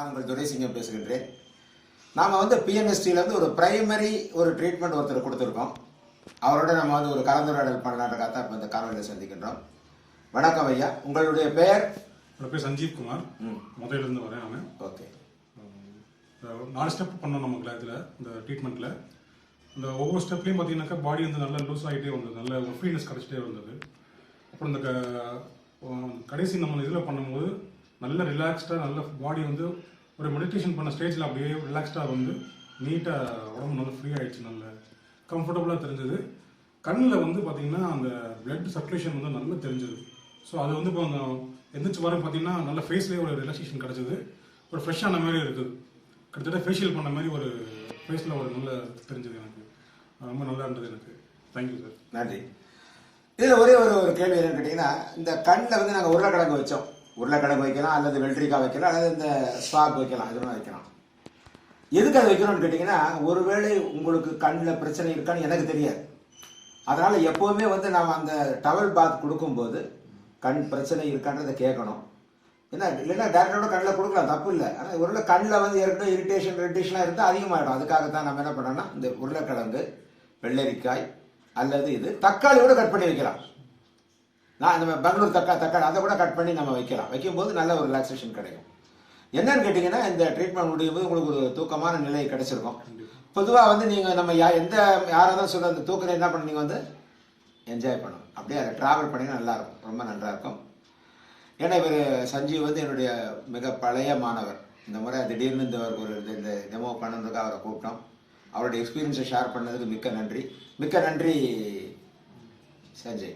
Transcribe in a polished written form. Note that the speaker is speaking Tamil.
நான் உங்கள் துரைசிங்கம் பேசுகின்றேன். நாம் வந்து பிஎன்எஸ்டியிலேருந்து ஒரு பிரைமரி ஒரு ட்ரீட்மெண்ட் ஒருத்தர் கொடுத்துருக்கோம். அவரோட நம்ம வந்து ஒரு கலந்துரையாடல் பண்ணலான்றக்காக தான் இப்போ இந்த காணொலியில் சந்திக்கின்றோம். வணக்கம் ஐயா, உங்களுடைய பெயர்? என்னோட பேர் சஞ்சீவ் குமார். முதலிலிருந்து வரேன் நான். ஓகே. 4 ஸ்டெப் பண்ணோம் நம்ம இதில் இந்த ட்ரீட்மெண்ட்டில். இந்த ஒவ்வொரு ஸ்டெப்லேயும் பார்த்தீங்கன்னாக்கா பாடி வந்து நல்லா லூஸ் ஆகிட்டே வந்தது, நல்ல ஒரு ஃப்ரீனஸ் கிடச்சிட்டே வந்தது. அப்புறம் இந்த கடைசி நம்ம இதில் பண்ணும்போது நல்ல ரிலாக்ஸ்டாக நல்ல பாடி வந்து ஒரு மெடிடேஷன் பண்ண ஸ்டேஜில் அப்படியே ரிலாக்ஸ்டாக வந்து நீட்டாக உடம்பு நல்லா ஃப்ரீ ஆகிடுச்சு, நல்ல கம்ஃபர்டபுளாக தெரிஞ்சது. கண்ணில் வந்து பார்த்திங்கன்னா அந்த பிளட் சர்க்குலேஷன் வந்து நல்லா தெரிஞ்சது. ஸோ அது வந்து இப்போ எந்திரிச்சு வர பார்த்தீங்கன்னா நல்ல ஃபேஸ்லேயே ஒரு ரிலாக்ஸேஷன் கிடச்சிது, ஒரு ஃப்ரெஷ்ஷான மாதிரி இருக்குது. கிட்டத்தட்ட ஃபேஷியல் பண்ண மாதிரி ஒரு ஃபேஸில் ஒரு நல்ல தெரிஞ்சது. எனக்கு ரொம்ப நல்லா இருந்தது. எனக்கு தேங்க்யூ சார். நன்றி. இதில் ஒரே ஒரு கேள்வி என்னன்னு கேட்டிங்கன்னா, இந்த கண்ணில் வந்து நாங்கள் உருளைக்கிழங்கு வச்சோம். உருளைக்கிழங்கு வைக்கலாம், அல்லது வெள்ளரிக்காய் வைக்கலாம், அல்லது இந்த ஸ்வாப் வைக்கலாம், இது ஒன்று வைக்கலாம். எதுக்கு அதை வைக்கணும்னு கேட்டிங்கன்னா, ஒருவேளை உங்களுக்கு கண்ணில் பிரச்சனை இருக்கான்னு எனக்கு தெரியாது. அதனால் எப்போவுமே வந்து நாம் அந்த டவல் பாத் கொடுக்கும்போது கண் பிரச்சனை இருக்கான்றதை கேட்கணும். ஏன்னா இல்லைன்னா டேரக்டரோட கண்ணில் கொடுக்கலாம், தப்பு இல்லை. ஆனால் ஒருவேளை கண்ணில் வந்து ஏற்கனவே இரிட்டேஷன் ரெட்டிஷன்லாம் இருந்தால் அதிகமாகிடும். அதுக்காகத்தான் நம்ம என்ன பண்ணோம்னா இந்த உருளைக்கிழங்கு, வெள்ளரிக்காய் அல்லது இது தக்காளியோட கட் பண்ணி வைக்கலாம். நான் நம்ம பெங்களூர் தக்காளி அதை கூட கட் பண்ணி நம்ம வைக்கலாம். வைக்கும்போது நல்ல ஒரு ரிலாக்ஸேஷன் கிடைக்கும். என்னன்னு கேட்டிங்கன்னா, இந்த ட்ரீட்மெண்ட் முடியும் போது உங்களுக்கு ஒரு தூக்கமான நிலை கிடைச்சிருக்கும். பொதுவாக வந்து நீங்கள் நம்ம யாராக தான் சொல்ல அந்த தூக்கத்தை என்ன பண்ண நீங்கள் வந்து என்ஜாய் பண்ணணும். அப்படியே அதை ட்ராவல் பண்ணிங்கன்னா நல்லாயிருக்கும், ரொம்ப நன்றாக இருக்கும். ஏன்னா இவர் சஞ்சீவ் வந்து என்னுடைய மிக பழைய மாணவர். இந்த முறை திடீர்னு இந்த டெமோ பண்ணதுக்கு அவரை கூப்பிட்டோம். அவருடைய எக்ஸ்பீரியன்ஸை ஷேர் பண்ணதுக்கு மிக்க நன்றி. மிக்க நன்றி சஞ்சய்.